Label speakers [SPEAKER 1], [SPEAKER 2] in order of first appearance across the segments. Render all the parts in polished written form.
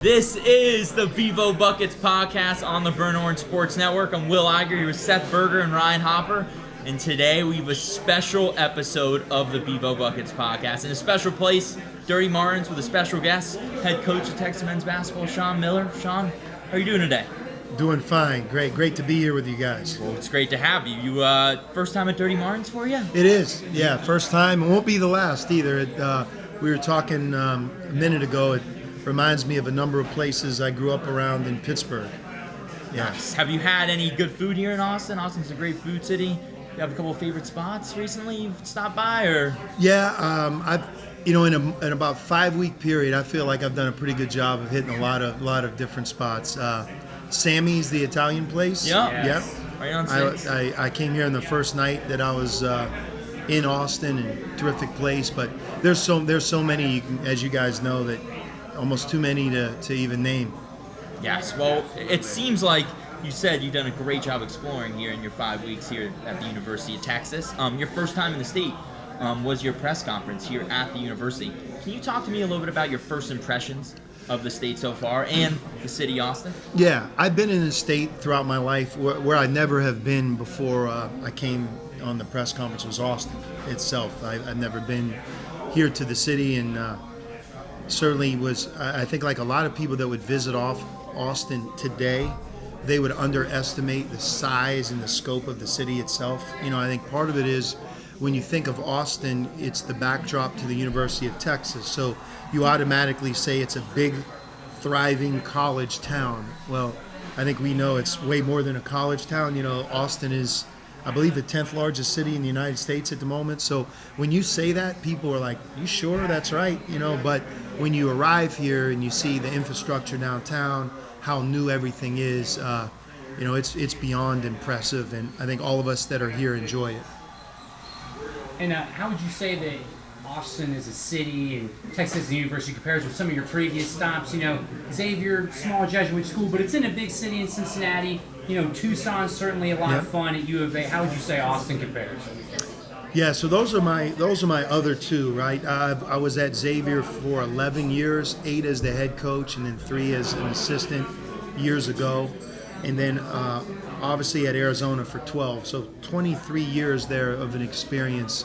[SPEAKER 1] This is the Bevo Buckets podcast on the Burn Orange Sports Network. I'm Will Iger here with Seth Berger and Ryan Hopper. And today we have a special episode of the Bevo Buckets podcast. In a special place, Dirty Martins with a special guest, head coach of Texas men's basketball, Sean Miller. Sean, how are you doing today?
[SPEAKER 2] Doing fine. Great to be here with you guys.
[SPEAKER 1] Well, it's great to have you. You first time at Dirty Martins for you?
[SPEAKER 2] It is. Yeah, first time. It won't be the last either. We were talking a minute ago. It reminds me of a number of places I grew up around in Pittsburgh.
[SPEAKER 1] Yes. Have you had any good food here in Austin? Austin's a great food city. You have a couple of favorite spots recently you've stopped by, or?
[SPEAKER 2] Yeah, I've in about 5-week period, I feel like I've done a pretty good job of hitting a lot of different spots. Sammy's, the Italian place.
[SPEAKER 1] Yeah.
[SPEAKER 2] Yep.
[SPEAKER 1] Right on 6.
[SPEAKER 2] I came here on the first night that I was in Austin, and terrific place. But there's so many, as you guys know, that almost too many to even name.
[SPEAKER 1] Yes. Well, it seems like you said you've done a great job exploring here in your 5 weeks here at the University of Texas. Your first time in the state was your press conference here at the university. Can you talk to me a little bit about your first impressions of the state so far and the city, Austin?
[SPEAKER 2] Yeah, I've been in the state throughout my life. Where I never have been before I came on the press conference was Austin itself. I've never been here to the city, and certainly was, I think, like a lot of people that would visit Austin today, they would underestimate the size and the scope of the city itself. I think part of it is when you think of Austin, it's the backdrop to the University of Texas. So you automatically say it's a big, thriving college town. Well, I think we know it's way more than a college town. Austin is, I believe, the 10th largest city in the United States at the moment. So when you say that, people are like, "You sure that's right?" But when you arrive here and you see the infrastructure downtown, how new everything is, it's beyond impressive. And I think all of us that are here enjoy it.
[SPEAKER 3] And how would you say that Austin as a city and Texas as a university compares with some of your previous stops? Xavier, small Jesuit school, but it's in a big city in Cincinnati. Tucson's certainly a lot of fun at U of A. How would you say Austin compares?
[SPEAKER 2] Yeah, so those are my other two, right? I was at Xavier for 11 years, 8 as the head coach, and then 3 as an assistant years ago, and then obviously at Arizona for 12. So 23 years there of an experience.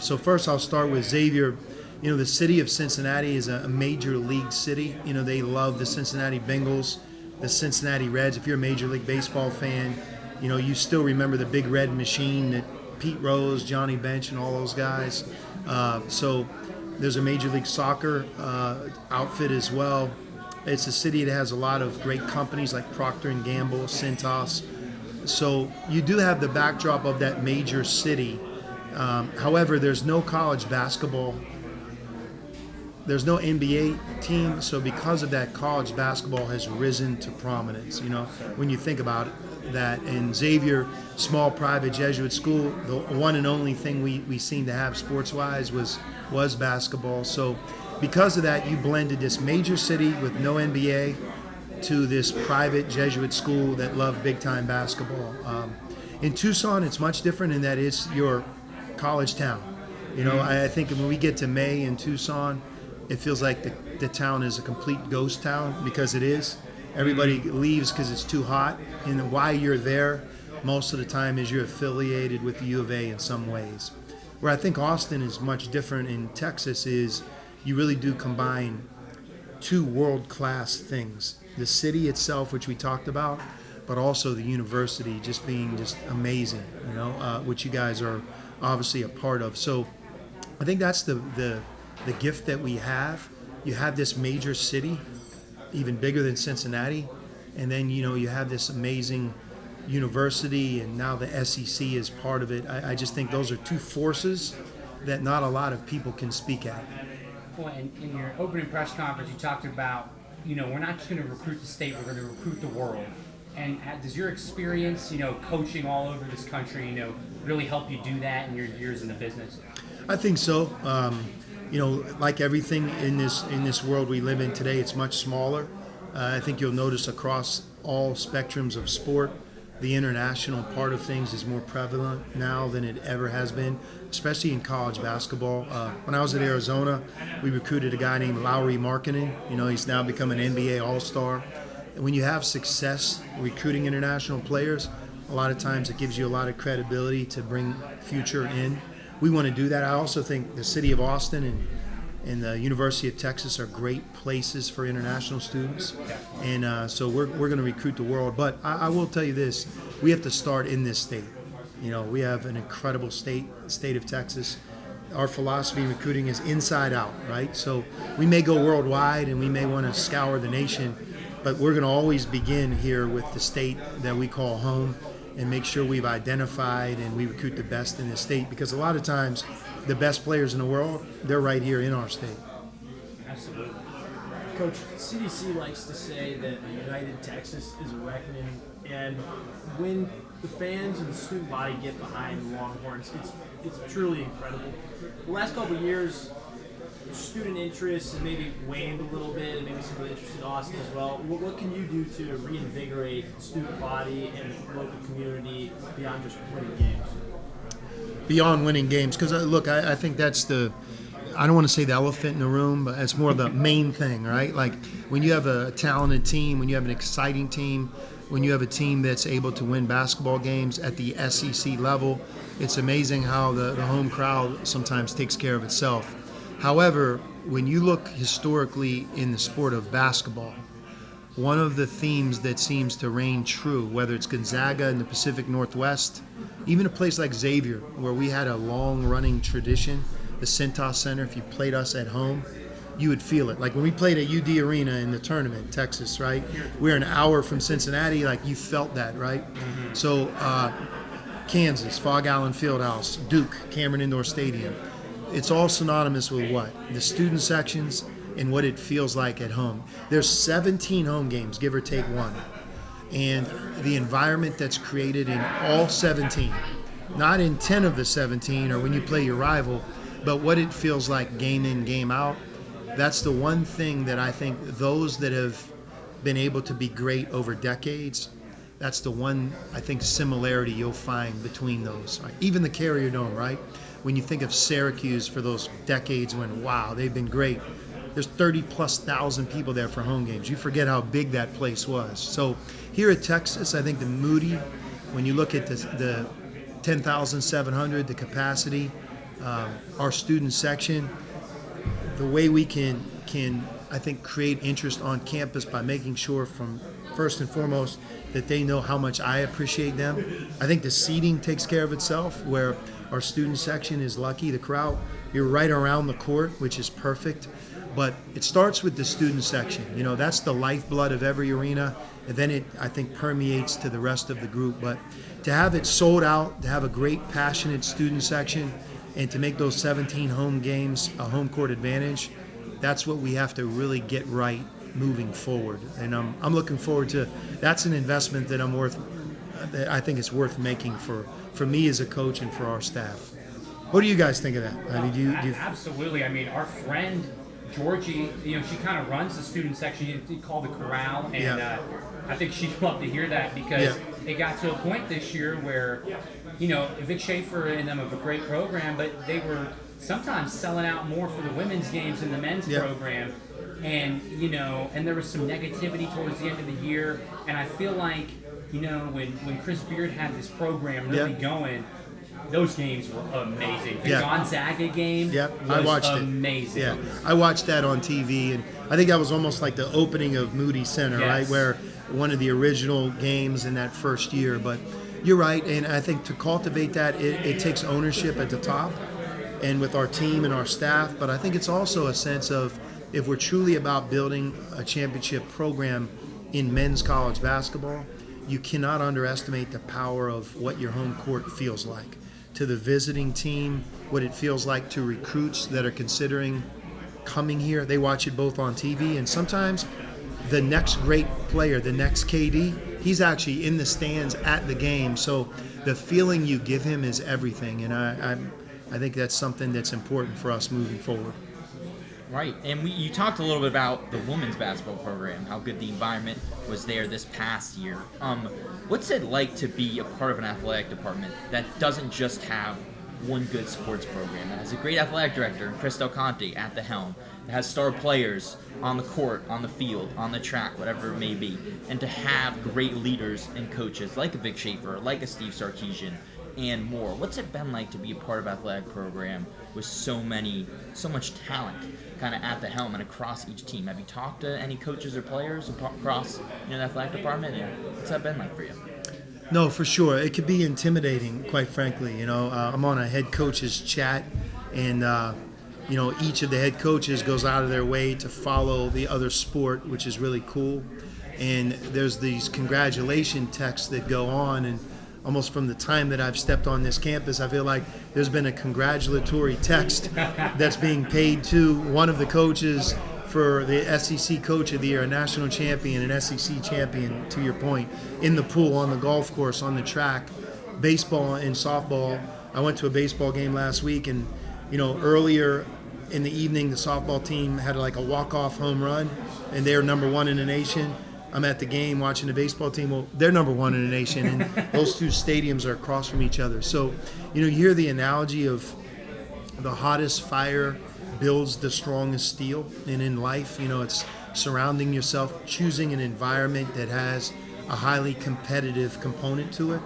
[SPEAKER 2] So first I'll start with Xavier. The city of Cincinnati is a major league city. They love the Cincinnati Bengals, the Cincinnati Reds. If you're a Major League Baseball fan, you still remember the big red machine that Pete Rose, Johnny Bench, and all those guys. So there's a Major League Soccer outfit as well. It's a city that has a lot of great companies like Procter & Gamble, Cintas. So you do have the backdrop of that major city. However, there's no college basketball. There's no NBA team, so because of that, college basketball has risen to prominence. When you think about it, that in Xavier, small private Jesuit school, the one and only thing we seem to have sports-wise was basketball. So because of that, you blended this major city with no NBA to this private Jesuit school that loved big-time basketball. In Tucson, it's much different in that it's your college town. I think when we get to May in Tucson, it feels like the town is a complete ghost town, because it is. Everybody leaves because it's too hot, and why you're there most of the time is you're affiliated with the U of A in some ways. Where I think Austin is much different in Texas is you really do combine two world-class things. The city itself, which we talked about, but also the university just being just amazing, which you guys are obviously a part of. So I think that's the gift that we have. You have this major city, even bigger than Cincinnati, and then you have this amazing university, and now the SEC is part of it. I just think those are two forces that not a lot of people can speak at.
[SPEAKER 3] Well, in your opening press conference, you talked about, we're not just going to recruit the state, we're going to recruit the world. And does your experience, coaching all over this country, really help you do that in your years in the business?
[SPEAKER 2] I think so. Like everything in this world we live in today, it's much smaller. I think you'll notice across all spectrums of sport, the international part of things is more prevalent now than it ever has been, especially in college basketball. When I was at Arizona, we recruited a guy named Lowry Markkinen. He's now become an NBA All-Star. And when you have success recruiting international players, a lot of times it gives you a lot of credibility to bring future in. We want to do that. I also think the city of Austin and the University of Texas are great places for international students. And so we're going to recruit the world. But I will tell you this, we have to start in this state. We have an incredible state of Texas. Our philosophy in recruiting is inside out, right? So we may go worldwide and we may want to scour the nation, but we're going to always begin here with the state that we call home and make sure we've identified and we recruit the best in the state, because a lot of times the best players in the world, they're right here in our state.
[SPEAKER 3] Absolutely.
[SPEAKER 4] Coach, CDC likes to say that a united Texas is a reckoning, and when the fans and the student body get behind the Longhorns, it's truly incredible. The last couple of years, student interest has maybe waned a little bit, and maybe some of the interest in Austin as well. What can you do to reinvigorate the student body and the local community beyond just winning games?
[SPEAKER 2] Beyond winning games, because look, I think that's I don't want to say the elephant in the room, but it's more the main thing, right? Like when you have a talented team, when you have an exciting team, when you have a team that's able to win basketball games at the SEC level, it's amazing how the home crowd sometimes takes care of itself. However, when you look historically in the sport of basketball, one of the themes that seems to reign true, whether it's Gonzaga in the Pacific Northwest, even a place like Xavier, where we had a long-running tradition, the Cintas Center, if you played us at home, you would feel it. Like when we played at UD Arena in the tournament, Texas, right? We're an hour from Cincinnati, like you felt that, right? Mm-hmm. So Kansas, Fog Allen Fieldhouse, Duke, Cameron Indoor Stadium, it's all synonymous with what? The student sections and what it feels like at home. There's 17 home games, give or take one. And the environment that's created in all 17, not in 10 of the 17 or when you play your rival, but what it feels like game in, game out, that's the one thing that I think those that have been able to be great over decades, that's the one, I think, similarity you'll find between those. Like even the Carrier Dome, right? When you think of Syracuse for those decades when, wow, they've been great. There's 30,000+ people there for home games. You forget how big that place was. So here at Texas, I think the Moody, when you look at the 10,700, the capacity, our student section, the way we can I think create interest on campus by making sure from first and foremost that they know how much I appreciate them. I think the seating takes care of itself, where our student section is lucky. The crowd, you're right around the court, which is perfect. But it starts with the student section. That's the lifeblood of every arena. And then it, I think, permeates to the rest of the group. But to have it sold out, to have a great, passionate student section, and to make those 17 home games a home court advantage, that's what we have to really get right moving forward. And I'm looking forward to, that's an investment that I think it's worth making for me as a coach and for our staff. What do you guys think of that? I mean, do you
[SPEAKER 3] Absolutely. I mean, our friend Georgie, she kind of runs the student section. You call the corral, and I think she'd love to hear that, because it got to a point this year where, Vic Schaefer and them have a great program, but they were sometimes selling out more for the women's games than the men's program. And, and there was some negativity towards the end of the year. And I feel like, when Chris Beard had this program really going, those games were amazing. The Gonzaga game was
[SPEAKER 2] I watched
[SPEAKER 3] amazing.
[SPEAKER 2] It. Yeah, I watched that on TV, and I think that was almost like the opening of Moody Center, right? Where one of the original games in that first year. But you're right, and I think to cultivate that, it takes ownership at the top and with our team and our staff. But I think it's also a sense of, if we're truly about building a championship program in men's college basketball, you cannot underestimate the power of what your home court feels like to the visiting team, what it feels like to recruits that are considering coming here. They watch it both on TV, and sometimes the next great player, the next KD, he's actually in the stands at the game. So the feeling you give him is everything, and I think that's something that's important for us moving forward.
[SPEAKER 1] Right, and you talked a little bit about the women's basketball program, how good the environment was there this past year. What's it like to be a part of an athletic department that doesn't just have one good sports program, that has a great athletic director, Chris Del Conte, at the helm, that has star players on the court, on the field, on the track, whatever it may be, and to have great leaders and coaches like a Vic Schaefer, like a Steve Sarkisian, and more. What's it been like to be a part of an athletic program with so much talent kind of at the helm and across each team? Have you talked to any coaches or players across the athletic department? And what's that been like for you?
[SPEAKER 2] No, for sure. It could be intimidating, quite frankly. I'm on a head coaches chat, and each of the head coaches goes out of their way to follow the other sport, which is really cool. And there's these congratulation texts that go on, and almost from the time that I've stepped on this campus, I feel like there's been a congratulatory text that's being paid to one of the coaches for the SEC Coach of the Year, a national champion, an SEC champion, to your point, in the pool, on the golf course, on the track, baseball and softball. I went to a baseball game last week, and earlier in the evening, the softball team had like a walk-off home run, and they're number one in the nation. I'm at the game watching the baseball team. Well, they're number one in the nation, and those two stadiums are across from each other. So, you hear the analogy of the hottest fire builds the strongest steel. And in life, it's surrounding yourself, choosing an environment that has a highly competitive component to it.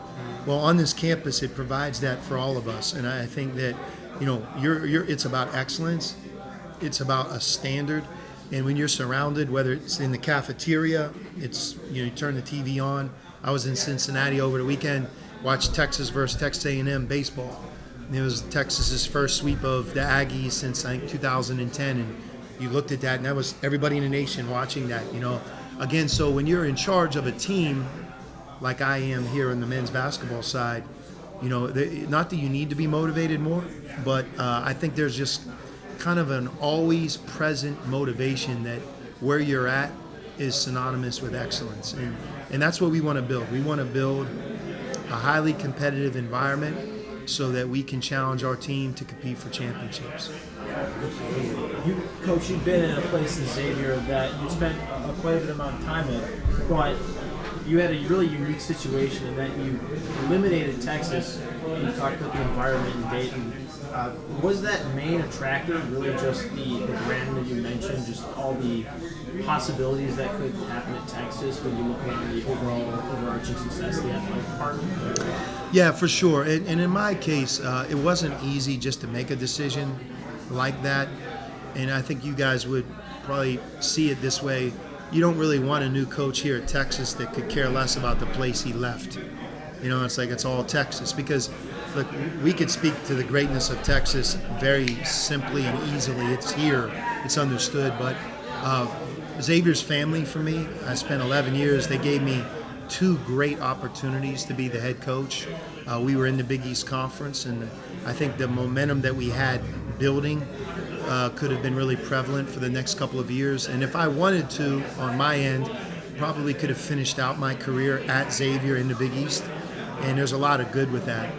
[SPEAKER 2] Well, on this campus, it provides that for all of us. And I think that, it's about excellence. It's about a standard. And when you're surrounded, whether it's in the cafeteria, it's you turn the TV on. I was in Cincinnati over the weekend, watched Texas versus Texas A&M baseball. And it was Texas's first sweep of the Aggies since I think 2010, and you looked at that, and that was everybody in the nation watching that. Again, so when you're in charge of a team, like I am here on the men's basketball side, not that you need to be motivated more, but I think there's just kind of an always present motivation that where you're at is synonymous with excellence. And that's what we want to build. We want to build a highly competitive environment so that we can challenge our team to compete for championships.
[SPEAKER 4] Coach, you've been in a place in Xavier that you spent quite a bit amount of time in, but you had a really unique situation in that you eliminated Texas. You talked about the environment in Dayton. Was that main attractor really just the brand that you mentioned, just all the possibilities that could happen at Texas when you look around the overarching success of the athletic department?
[SPEAKER 2] Yeah, for sure. And in my case, it wasn't easy just to make a decision like that. And I think you guys would probably see it this way. You don't really want a new coach here at Texas that could care less about the place he left. It's like it's all Texas. Because, look, we could speak to the greatness of Texas very simply and easily. It's here. It's understood. But Xavier's family for me, I spent 11 years. They gave me 2 great opportunities to be the head coach. We were in the Big East Conference, and I think the momentum that we had building could have been really prevalent for the next couple of years. And if I wanted to, on my end, probably could have finished out my career at Xavier in the Big East. And there's a lot of good with that.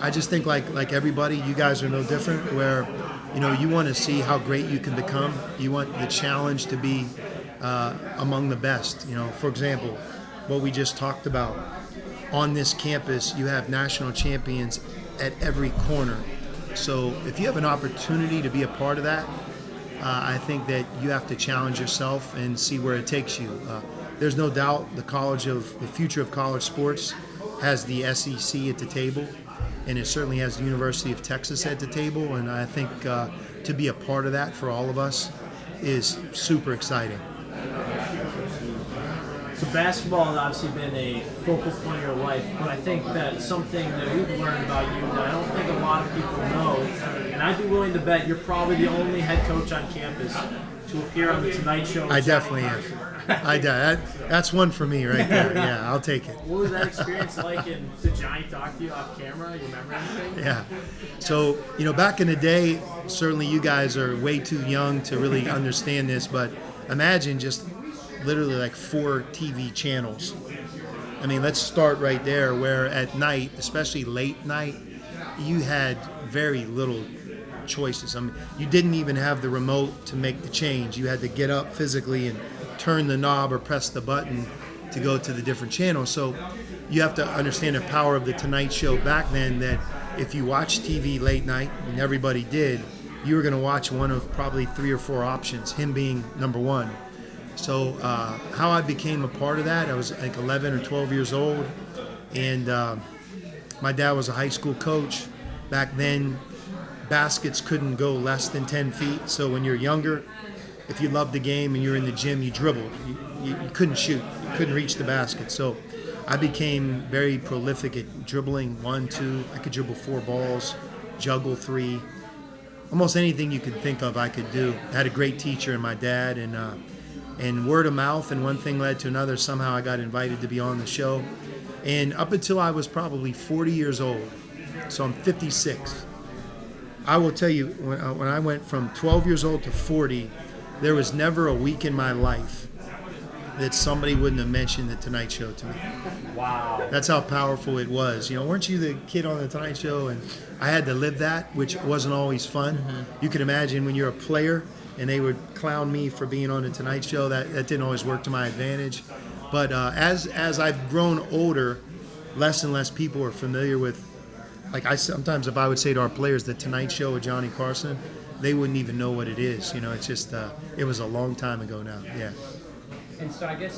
[SPEAKER 2] I just think like everybody, you guys are no different, where you want to see how great you can become. You want the challenge to be among the best. For example, what we just talked about, on this campus, you have national champions at every corner. So if you have an opportunity to be a part of that, I think that you have to challenge yourself and see where it takes you. There's no doubt the future of college sports has the SEC at the table, and it certainly has the University of Texas at the table. And I think to be a part of that for all of us is super exciting.
[SPEAKER 4] So basketball has obviously been a focal point of your life, but I think that something that we've learned about you that I don't think a lot of people know, and I'd be willing to bet you're probably the only head coach on campus to appear on the Tonight Show.
[SPEAKER 2] I definitely am. That's one for me right there. Yeah, I'll take it.
[SPEAKER 4] What was that experience like? And did Johnny talk to you off camera? You remember anything?
[SPEAKER 2] Yeah. So, back in the day, certainly you guys are way too young to really understand this, but imagine just literally like 4 TV channels. I mean, let's start right there, where at night, especially late night, you had very little choices. I mean, you didn't even have the remote to make the change. You had to get up physically and turn the knob or press the button to go to the different channels. So you have to understand the power of the Tonight Show back then, that if you watched TV late night, and everybody did, you were going to watch one of probably 3 or 4 options, him being number one. So how I became a part of that, I was like 11 or 12 years old, and my dad was a high school coach. Back then, baskets couldn't go less than 10 feet. So when you're younger, if you loved the game and you're in the gym, you dribbled. You couldn't shoot. You couldn't reach the basket. So I became very prolific at dribbling 1, 2. I could dribble 4 balls, juggle 3. Almost anything you could think of I could do. I had a great teacher in my dad, and word of mouth and one thing led to another. Somehow I got invited to be on the show. And up until I was probably 40 years old, so I'm 56, I will tell you, when I went from 12 years old to 40, there was never a week in my life that somebody wouldn't have mentioned the Tonight Show to me.
[SPEAKER 3] Wow.
[SPEAKER 2] That's how powerful it was. You know, weren't you the kid on the Tonight Show? And I had to live that, which wasn't always fun. You can imagine when you're a player and they would clown me for being on the Tonight Show, that didn't always work to my advantage. But as I've grown older, less and less people are familiar with, like sometimes if I would say to our players, the Tonight Show with Johnny Carson, they wouldn't even know what it is. You know, it's just, it was a long time ago now, yeah.
[SPEAKER 3] And so I guess,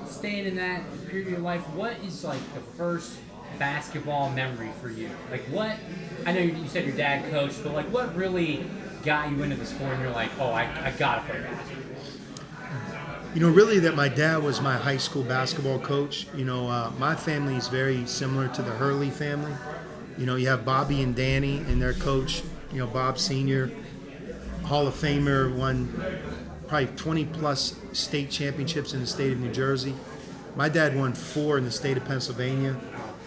[SPEAKER 3] staying in that period of your life, what is like the first basketball memory for you? Like what, I know you said your dad coached, but like what really got you into the sport and you're like, oh, I gotta play basketball?
[SPEAKER 2] Really that my dad was my high school basketball coach. My family is very similar to the Hurley family. You have Bobby and Danny and their coach, Bob Sr., Hall of Famer, won probably 20 plus state championships in the state of New Jersey. My dad won 4 in the state of Pennsylvania.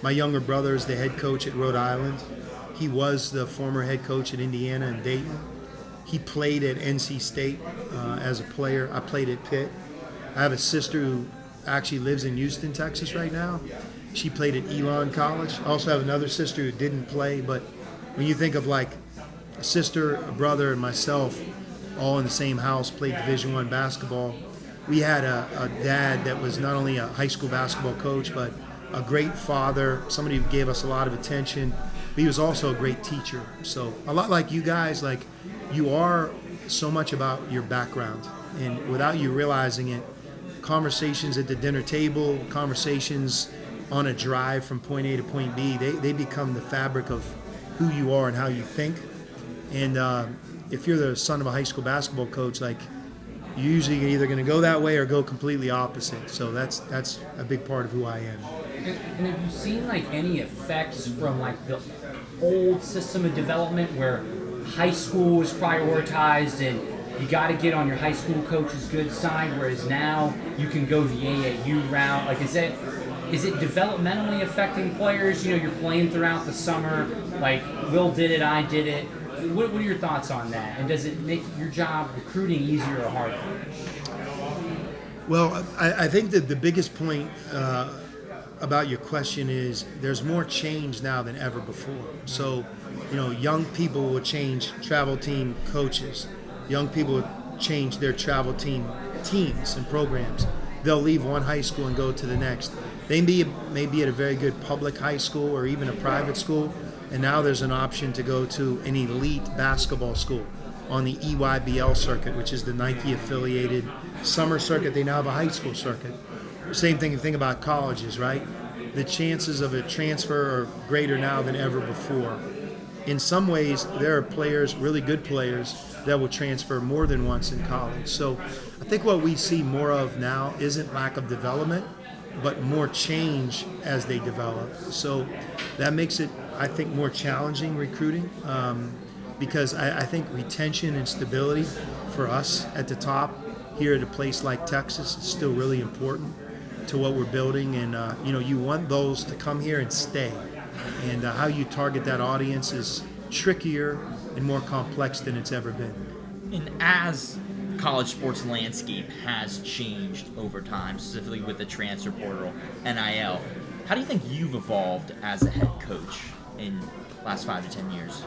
[SPEAKER 2] My younger brother is the head coach at Rhode Island. He was the former head coach at Indiana and Dayton. He played at NC State as a player. I played at Pitt. I have a sister who actually lives in Houston, Texas right now. She played at Elon College. I also have another sister who didn't play, but when you think of like a sister, a brother, and myself all in the same house, played Division I basketball, we had a dad that was not only a high school basketball coach, but a great father, somebody who gave us a lot of attention, but he was also a great teacher. So a lot like you guys, like you are so much about your background, and without you realizing it, conversations at the dinner table, conversations on a drive from point A to point B, they become the fabric of who you are and how you think. And if you're the son of a high school basketball coach, like you're usually either going to go that way or go completely opposite. So that's a big part of who I am.
[SPEAKER 3] And have you seen like any effects from like the old system of development where high school was prioritized and you got to get on your high school coach's good side, whereas now you can go the AAU route? Like, is it developmentally affecting players? You're playing throughout the summer. Like, Will did it, I did it. What are your thoughts on that? And does it make your job recruiting easier or harder?
[SPEAKER 2] Well, I think that the biggest point about your question is there's more change now than ever before. So, young people will change travel team coaches. Young people will change their travel team teams and programs. They'll leave one high school and go to the next. They may be at a very good public high school or even a private school, and now there's an option to go to an elite basketball school on the EYBL circuit, which is the Nike-affiliated summer circuit. They now have a high school circuit. Same thing, you think about colleges, right? The chances of a transfer are greater now than ever before. In some ways, there are players, really good players, that will transfer more than once in college. So I think what we see more of now isn't lack of development, but more change as they develop. So that makes it, I think, more challenging recruiting because I think retention and stability for us at the top here at a place like Texas is still really important to what we're building. And, you want those to come here and stay. And how you target that audience is trickier and more complex than it's ever been.
[SPEAKER 1] And as college sports landscape has changed over time, specifically with the transfer portal, NIL, how do you think you've evolved as a head coach in the last 5 to 10 years?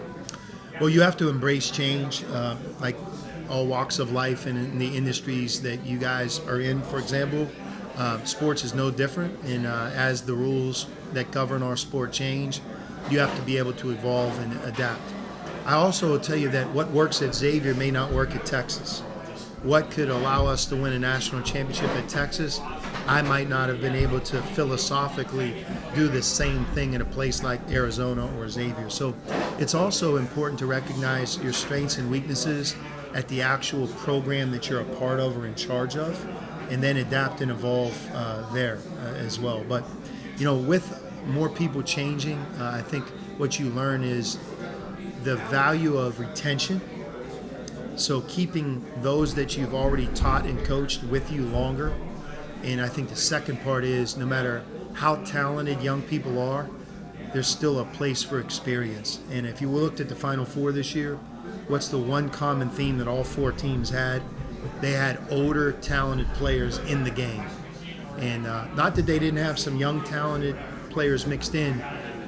[SPEAKER 2] Well, you have to embrace change, like all walks of life and in the industries that you guys are in. For example, sports is no different, and as the rules that govern our sport change, you have to be able to evolve and adapt. I also will tell you that what works at Xavier may not work at Texas. What could allow us to win a national championship at Texas, I might not have been able to philosophically do the same thing in a place like Arizona or Xavier. So it's also important to recognize your strengths and weaknesses at the actual program that you're a part of or in charge of, and then adapt and evolve there as well. But, with more people changing, I think what you learn is the value of retention. So keeping those that you've already taught and coached with you longer. And I think the second part is no matter how talented young people are, there's still a place for experience. And if you looked at the Final Four this year, what's the one common theme that all 4 teams had? They had older, talented players in the game. And not that they didn't have some young, talented players mixed in,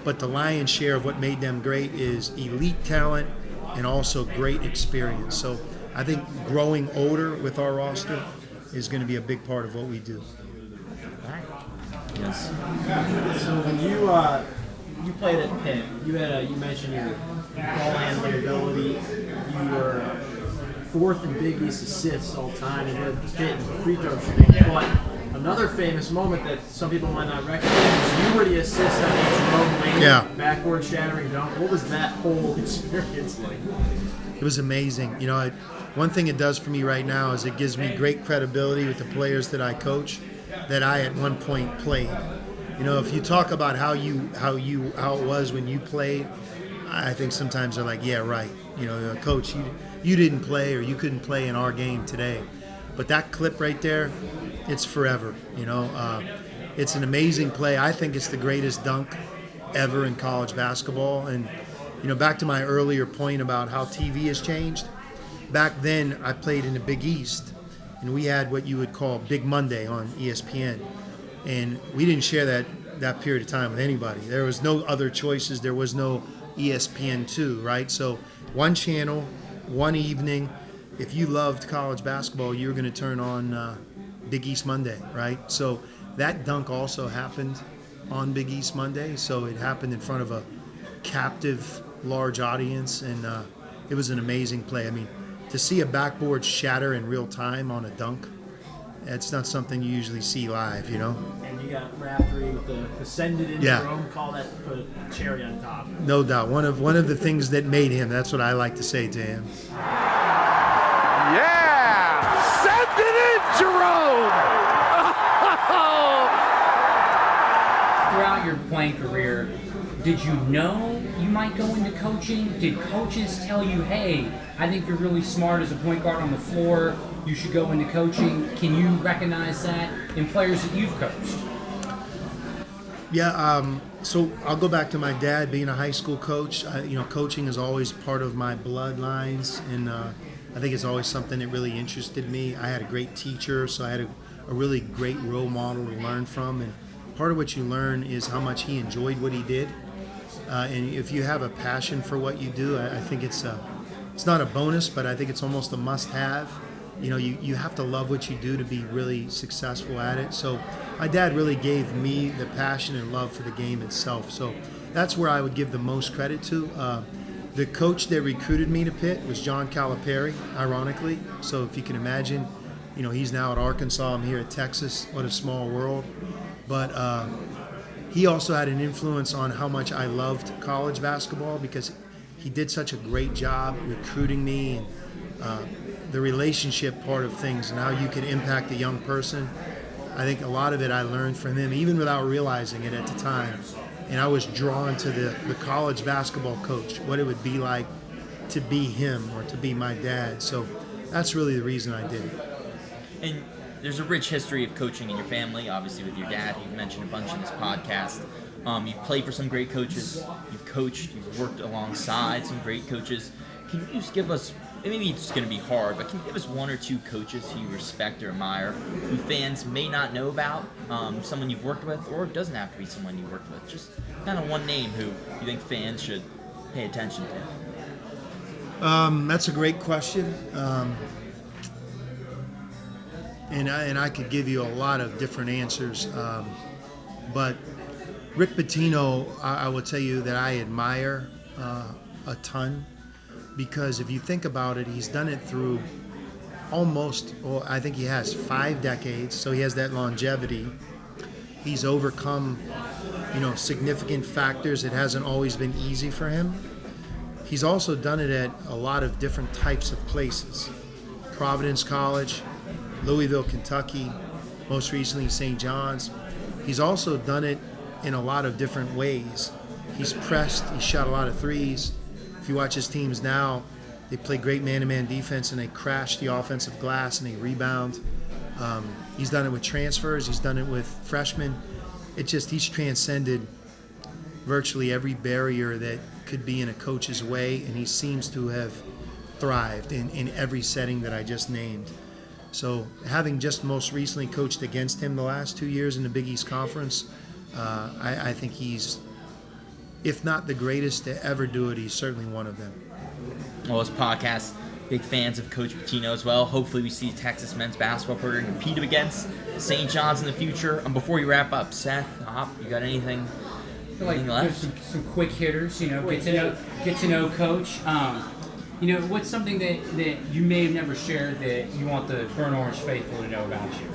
[SPEAKER 2] but the lion's share of what made them great is elite talent and also great experience. So I think growing older with our roster is going to be a big part of what we do.
[SPEAKER 1] Yes.
[SPEAKER 4] So when you played at Pitt, you mentioned your ball handling ability. You were 4th in Big East assists all time. You had Pitt in free throw shooting. But another famous moment that some people might not recognize is you were the assist on Jerome Lane, backboard shattering dunk. What was that whole experience like?
[SPEAKER 2] It was amazing. One thing it does for me right now is it gives me great credibility with the players that I coach that I at one point played. If you talk about how it was when you played, I think sometimes they're like, yeah, right. Coach, you didn't play or you couldn't play in our game today. But that clip right there, it's forever. It's an amazing play. I think it's the greatest dunk ever in college basketball. And back to my earlier point about how TV has changed. Back then, I played in the Big East, and we had what you would call Big Monday on ESPN. And we didn't share that period of time with anybody. There was no other choices. There was no ESPN2, right? So one channel, one evening. If you loved college basketball, you were going to turn on Big East Monday, right? So that dunk also happened on Big East Monday. So it happened in front of a captive, large audience, and it was an amazing play. I mean, to see a backboard shatter in real time on a dunk, that's not something you usually see live,
[SPEAKER 4] And you got Raftery with the send it in Jerome call, that put a cherry on top.
[SPEAKER 2] No doubt. One of the things that made him, that's what I like to say to him.
[SPEAKER 5] Yeah! Send it in, Jerome!
[SPEAKER 3] Throughout your playing career, did you know you might go into coaching? Did coaches tell you, hey, I think you're really smart as a point guard on the floor, you should go into coaching? Can you recognize that in players that you've coached?
[SPEAKER 2] Yeah, so I'll go back to my dad being a high school coach. Coaching is always part of my bloodlines, and I think it's always something that really interested me. I had a great teacher, so I had a really great role model to learn from, and part of what you learn is how much he enjoyed what he did. And if you have a passion for what you do, I think it's not a bonus, but I think it's almost a must-have. You have to love what you do to be really successful at it. So my dad really gave me the passion and love for the game itself. So that's where I would give the most credit to. The coach that recruited me to Pitt was John Calipari, ironically. So if you can imagine, he's now at Arkansas. I'm here at Texas. What a small world. But he also had an influence on how much I loved college basketball because he did such a great job recruiting me and the relationship part of things and how you can impact a young person. I think a lot of it I learned from him, even without realizing it at the time. And I was drawn to the college basketball coach, what it would be like to be him or to be my dad. So that's really the reason I did it.
[SPEAKER 1] And there's a rich history of coaching in your family, obviously with your dad. You've mentioned a bunch in this podcast. You've played for some great coaches. You've coached. You've worked alongside some great coaches. Can you just give us, maybe it's going to be hard, but can you give us one or two coaches who you respect or admire, who fans may not know about, someone you've worked with, or it doesn't have to be someone you've worked with, just kind of one name who you think fans should pay attention to?
[SPEAKER 2] That's a great question. And I could give you a lot of different answers. But Rick Pitino, I will tell you that I admire a ton, because if you think about it, he's done it through I think he has 5 decades, so he has that longevity. He's overcome, significant factors. It hasn't always been easy for him. He's also done it at a lot of different types of places. Providence College, Louisville, Kentucky, most recently St. John's. He's also done it in a lot of different ways. He's pressed, he shot a lot of threes. If you watch his teams now, they play great man-to-man defense and they crash the offensive glass and they rebound. He's done it with transfers, he's done it with freshmen. He's transcended virtually every barrier that could be in a coach's way, and he seems to have thrived in every setting that I just named. So having just most recently coached against him the last 2 years in the Big East Conference, I think he's, if not the greatest to ever do it, he's certainly one of them.
[SPEAKER 1] Well, this podcast, big fans of Coach Pitino as well. Hopefully we see Texas men's basketball program compete against St. John's in the future. And before we wrap up, Seth, Hop, you got anything left?
[SPEAKER 3] Some quick hitters, get to know Coach. What's something that you may have never shared that you want the Burnt Orange faithful to know about you?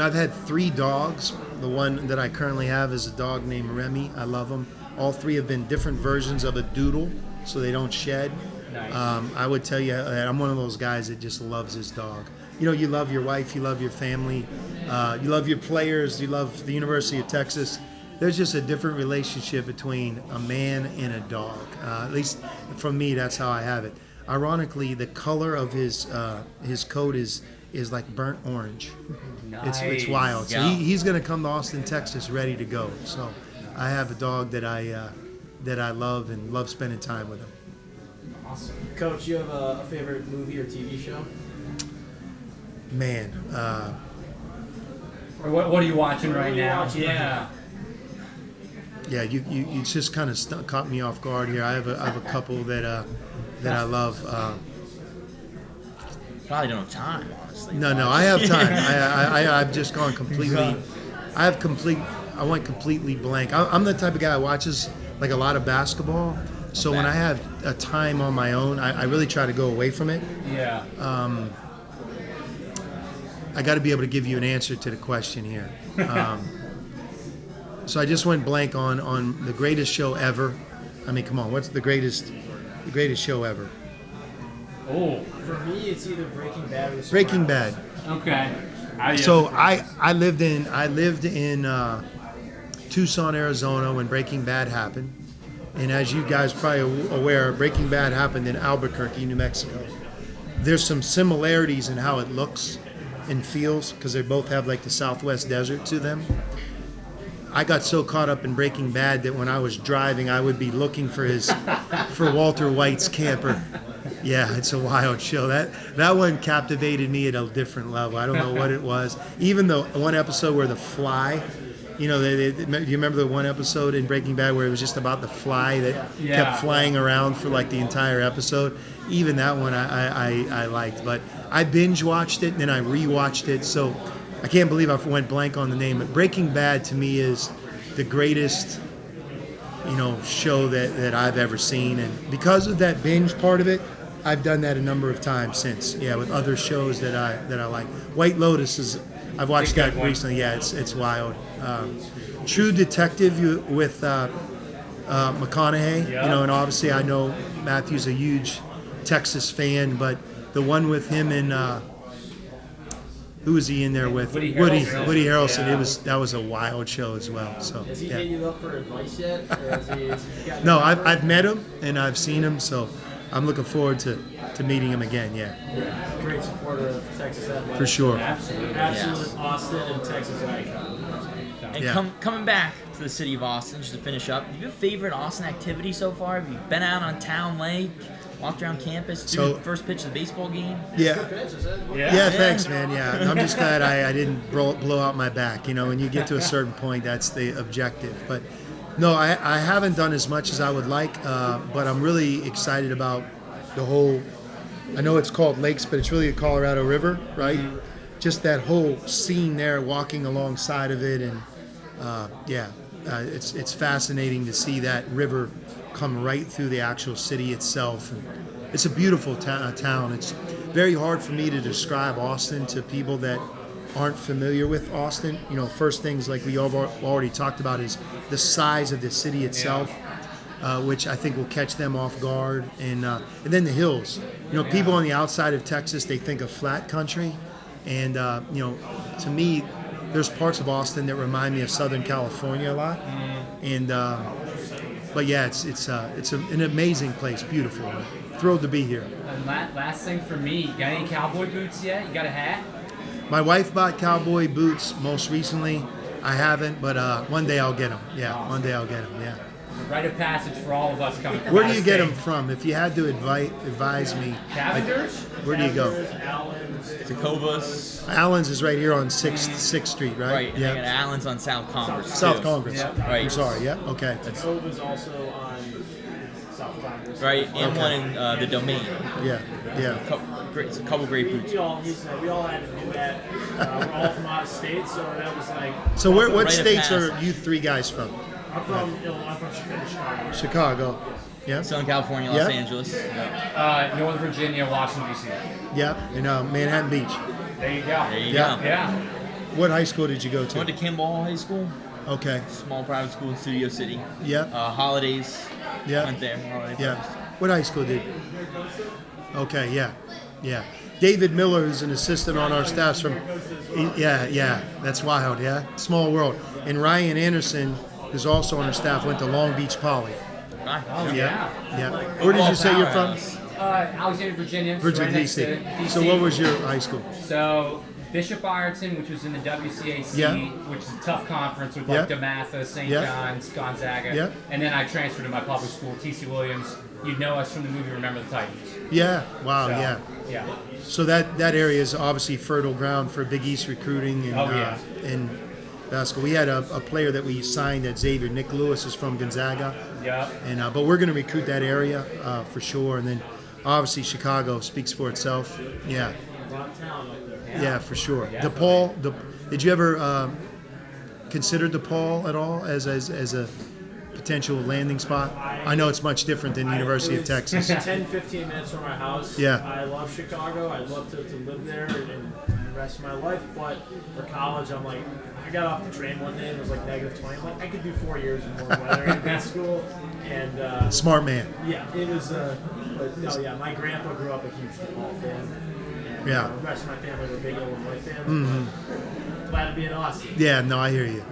[SPEAKER 2] I've had 3 dogs. The one that I currently have is a dog named Remy. I love him. All 3 have been different versions of a doodle, so they don't shed.
[SPEAKER 3] Nice.
[SPEAKER 2] I would tell you that I'm one of those guys that just loves his dog. You love your wife, you love your family, you love your players, you love the University of Texas. There's just a different relationship between a man and a dog. At least from me, that's how I have it. Ironically, the color of his coat is like burnt orange.
[SPEAKER 3] Nice.
[SPEAKER 2] It's wild. So
[SPEAKER 1] Yeah.
[SPEAKER 2] he's going to come to Austin, Texas, ready to go. So I have a dog that I love and love spending time with him.
[SPEAKER 3] Awesome.
[SPEAKER 4] Coach, you have a favorite movie or TV show?
[SPEAKER 2] Man,
[SPEAKER 3] Or what are you watching right now? Yeah.
[SPEAKER 2] yeah, you just kind of caught me off guard here. I have a couple that I love.
[SPEAKER 1] Probably don't have time, honestly.
[SPEAKER 2] No, I have time. I've just gone completely. I went completely blank. I'm the type of guy that watches like a lot of basketball. So when I have a time on my own, I really try to go away from it.
[SPEAKER 3] Yeah.
[SPEAKER 2] I got to be able to give you an answer to the question here. So I just went blank on the greatest show ever. I mean, come on, what's the greatest show ever?
[SPEAKER 3] Oh.
[SPEAKER 4] For me, it's either Breaking Bad or The
[SPEAKER 2] Breaking
[SPEAKER 4] Sopranos.
[SPEAKER 2] Bad.
[SPEAKER 3] Okay.
[SPEAKER 2] So I lived in Tucson, Arizona when Breaking Bad happened, and as you guys probably aware, Breaking Bad happened in Albuquerque, New Mexico. There's some similarities in how it looks and feels because they both have like the Southwest desert to them. I got so caught up in Breaking Bad that when I was driving, I would be looking for Walter White's camper. Yeah, it's a wild show. That one captivated me at a different level. I don't know what it was. Even the one episode where the fly, do you remember the one episode in Breaking Bad where it was just about the fly that kept flying around for like the entire episode? Even that one I liked. But I binge watched it and then I rewatched it. So I can't believe I went blank on the name. But Breaking Bad to me is the greatest show that I've ever seen. And because of that binge part of it, I've done that a number of times since. Yeah, with other shows that I like. White Lotus I've watched that recently. Yeah, it's wild. True Detective with McConaughey. And obviously I know Matthew's a huge Texas fan, but the one with him and who was he in there with? Woody Harrelson.
[SPEAKER 3] Yeah.
[SPEAKER 2] That was a wild show as well. So
[SPEAKER 4] Has he hit you up for advice yet? Or has he gotten
[SPEAKER 2] No, I've met him and I've seen him, so I'm looking forward to meeting him again. Yeah,
[SPEAKER 4] Great supporter of Texas athletics.
[SPEAKER 2] for sure.
[SPEAKER 3] Absolutely.
[SPEAKER 4] Absolute Austin and Texas icon.
[SPEAKER 1] And
[SPEAKER 2] Yeah.
[SPEAKER 1] coming back to the city of Austin, just to finish up, do you have a favorite Austin activity so far? Have you been out on Town Lake, walked around campus, threw the first pitch of the baseball game?
[SPEAKER 2] Yeah.
[SPEAKER 3] Yeah.
[SPEAKER 2] Yeah, thanks, man. Yeah, I'm just glad I didn't blow out my back. When you get to a certain point, that's the objective. But No, I haven't done as much as I would like, but I'm really excited about the whole. I know it's called lakes, but it's really the Colorado River, right? Just that whole scene there, walking alongside of it, and it's fascinating to see that river come right through the actual city itself. And it's a beautiful town. It's very hard for me to describe Austin to people that aren't familiar with Austin. You know, first things like we already talked about is the size of the city itself. Which I think will catch them off guard, and then the hills. You know, people on the outside of Texas, they think of flat country, and you know, to me, there's parts of Austin that remind me of Southern California a lot, and but yeah, it's an amazing place, beautiful. I'm thrilled to be here.
[SPEAKER 3] And last thing for me, you got any cowboy boots yet? You got a hat?
[SPEAKER 2] My wife bought cowboy boots most recently. I haven't, but one day I'll get them. Yeah,
[SPEAKER 3] Awesome.
[SPEAKER 2] one day I'll get them. Yeah.
[SPEAKER 3] Rite of passage for all of us coming from
[SPEAKER 2] Where
[SPEAKER 3] out
[SPEAKER 2] do you
[SPEAKER 3] of
[SPEAKER 2] get
[SPEAKER 3] state.
[SPEAKER 2] them from? If you had to advise me,
[SPEAKER 3] Cavender's?
[SPEAKER 2] where do you go?
[SPEAKER 4] Allen's,
[SPEAKER 1] Tacovas.
[SPEAKER 2] Allen's is right here on 6th Street, right?
[SPEAKER 1] Right. And
[SPEAKER 2] Yeah.
[SPEAKER 1] they got Allen's on South Congress.
[SPEAKER 2] South
[SPEAKER 1] too.
[SPEAKER 2] Congress.
[SPEAKER 4] Yeah.
[SPEAKER 1] Right.
[SPEAKER 2] I'm sorry. Yeah. Okay.
[SPEAKER 4] Tacovas also on South Congress.
[SPEAKER 1] Right. And
[SPEAKER 2] Okay.
[SPEAKER 1] one in the Domain.
[SPEAKER 2] Yeah. Yeah.
[SPEAKER 1] It's a couple great boots.
[SPEAKER 4] We all had to do that. We're all from out of state, so that was like.
[SPEAKER 2] So what
[SPEAKER 1] Rite of
[SPEAKER 2] states are
[SPEAKER 1] passage.
[SPEAKER 2] you three guys from?
[SPEAKER 4] I'm from Chicago.
[SPEAKER 2] Chicago. Yeah.
[SPEAKER 1] Southern California, Los
[SPEAKER 2] Yeah.
[SPEAKER 1] Angeles. Yeah.
[SPEAKER 3] Northern Virginia, Washington, D.C.
[SPEAKER 2] Yeah. In Manhattan Beach.
[SPEAKER 3] There you go.
[SPEAKER 1] There you
[SPEAKER 2] Yeah.
[SPEAKER 1] go.
[SPEAKER 3] Yeah.
[SPEAKER 2] What high school did you go
[SPEAKER 1] Went to
[SPEAKER 2] to?
[SPEAKER 1] Kimball High School,
[SPEAKER 2] Okay.
[SPEAKER 1] small private school in Studio City.
[SPEAKER 2] Yeah.
[SPEAKER 1] Holidays.
[SPEAKER 2] Yeah.
[SPEAKER 1] Went there. Holiday
[SPEAKER 2] Yeah.
[SPEAKER 1] Fest.
[SPEAKER 2] What high school did you? Okay. Yeah. Yeah. David Miller, who's an assistant on our staff from. Yeah. That's wild. Yeah. Small world. And Ryan Anderson, who's also on our staff, went to Long Beach Poly.
[SPEAKER 1] Right.
[SPEAKER 3] Yeah.
[SPEAKER 2] Yeah. Where did you say you're from?
[SPEAKER 1] Powerhouse.
[SPEAKER 3] Alexandria, Virginia. so
[SPEAKER 2] Virginia,
[SPEAKER 3] right next
[SPEAKER 2] D.C.
[SPEAKER 3] to DC.
[SPEAKER 2] So what was your high school?
[SPEAKER 3] So Bishop Ireton, which was in the WCAC,
[SPEAKER 2] Yeah.
[SPEAKER 3] which is a tough conference with
[SPEAKER 2] Yeah.
[SPEAKER 3] like DeMatha, St.
[SPEAKER 2] Yeah.
[SPEAKER 3] John's, Gonzaga.
[SPEAKER 2] Yeah.
[SPEAKER 3] And then I transferred to my public school, T.C. Williams. You'd know us from the movie Remember the Titans.
[SPEAKER 2] Yeah. Wow.
[SPEAKER 3] So,
[SPEAKER 2] Yeah.
[SPEAKER 3] Yeah.
[SPEAKER 2] So that area is obviously fertile ground for Big East recruiting and
[SPEAKER 3] Oh, yeah.
[SPEAKER 2] and basketball. We had a player that we signed at Xavier. Nick Lewis is from Gonzaga,
[SPEAKER 3] Yeah.
[SPEAKER 2] and but we're going to recruit that area for sure. And then obviously Chicago speaks for itself. Yeah,
[SPEAKER 4] A lot of talent up there.
[SPEAKER 2] yeah, for sure.
[SPEAKER 3] Yeah.
[SPEAKER 2] DePaul. Did you ever consider DePaul at all as a potential landing spot? I know it's much different than University of Texas.
[SPEAKER 4] 10-15 minutes from my house.
[SPEAKER 2] Yeah.
[SPEAKER 4] I love Chicago. I'd love to live there and the rest of my life. But for college, I'm like, I got off the train one day and it was like -20. I'm like, I could do 4 years in warm weather in high school. And
[SPEAKER 2] Smart man.
[SPEAKER 4] yeah, it was. But no, yeah, my grandpa grew up a huge football fan. And,
[SPEAKER 2] Yeah.
[SPEAKER 4] The rest of my family were big Illinois fans. Glad to be in Austin.
[SPEAKER 2] Yeah, no, I hear you.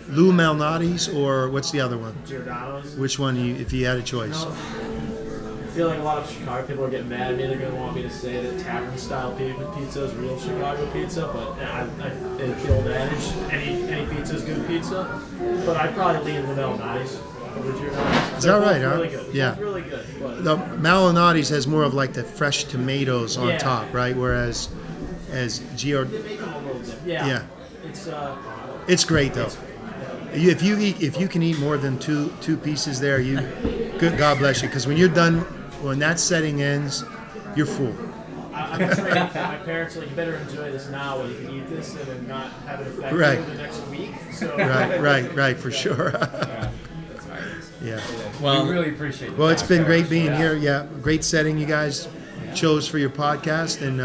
[SPEAKER 2] Lou Malnati's or what's the other one?
[SPEAKER 4] Giordano's.
[SPEAKER 2] Which one, if you had a choice?
[SPEAKER 4] I feel like a lot of Chicago people are getting mad at me. They're going to want me to say that tavern-style pizza is real Chicago pizza, but it's the old adage. Any pizza is good pizza. But I'd probably lean the Malnati's over Giordano's.
[SPEAKER 2] Is that right, huh?
[SPEAKER 4] Really good.
[SPEAKER 2] Yeah.
[SPEAKER 4] Both really good. But
[SPEAKER 2] The Malnati's has more of like the fresh tomatoes on
[SPEAKER 4] Yeah.
[SPEAKER 2] top, right? Whereas
[SPEAKER 4] they make them a little bit. Yeah.
[SPEAKER 2] Yeah.
[SPEAKER 4] It's
[SPEAKER 2] it's great though. If you can eat more than two pieces there, good God bless you. Because when you're done, when that setting ends, you're full.
[SPEAKER 4] I'm afraid that my parents are like, you better enjoy this now while you can eat this and then not have it affect
[SPEAKER 2] Right.
[SPEAKER 4] you the next week. So
[SPEAKER 2] Right, for sure. Yeah.
[SPEAKER 1] Well,
[SPEAKER 3] we really appreciate it.
[SPEAKER 2] Well, it's been great being
[SPEAKER 3] Yeah.
[SPEAKER 2] here. Yeah, great setting you guys chose for your podcast, and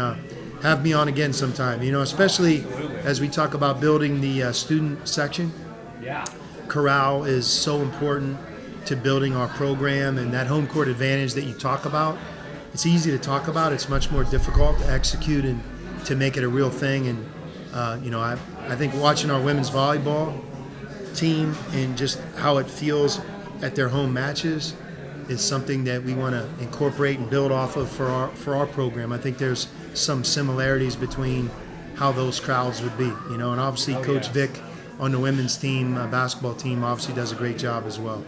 [SPEAKER 2] have me on again sometime. You know, especially as we talk about building the student section.
[SPEAKER 3] Yeah.
[SPEAKER 2] Corral is so important to building our program, and that home court advantage that you talk about. It's easy to talk about. It's much more difficult to execute and to make it a real thing. And you know, I think watching our women's volleyball team and just how it feels at their home matches is something that we want to incorporate and build off of for our program. I think there's some similarities between how those crowds would be, you know, and obviously Coach Vic on the women's team, basketball team, obviously does a great job as well.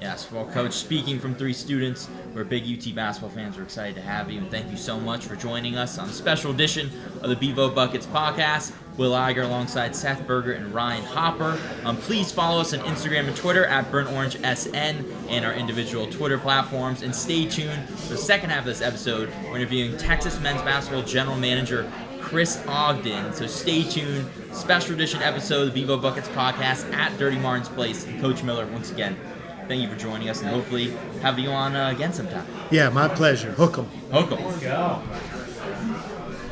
[SPEAKER 1] yes, well, Coach, speaking from 3 students, we're big UT basketball fans. We're excited to have you, and thank you so much for joining us on a special edition of the Bevo Buckets podcast. Will Iger alongside Seth Berger and Ryan Hopper. Please follow us on Instagram and Twitter at BurntOrangeSN and our individual Twitter platforms. And stay tuned for the second half of this episode. We're interviewing Texas men's basketball general manager Chris Ogden. So stay tuned. Special edition episode of the Bevo Buckets podcast at Dirty Martin's Place. And Coach Miller, once again, thank you for joining us, and hopefully have you on again sometime.
[SPEAKER 2] Yeah, my pleasure. Hook 'em.
[SPEAKER 1] Hook 'em.
[SPEAKER 3] Let's go.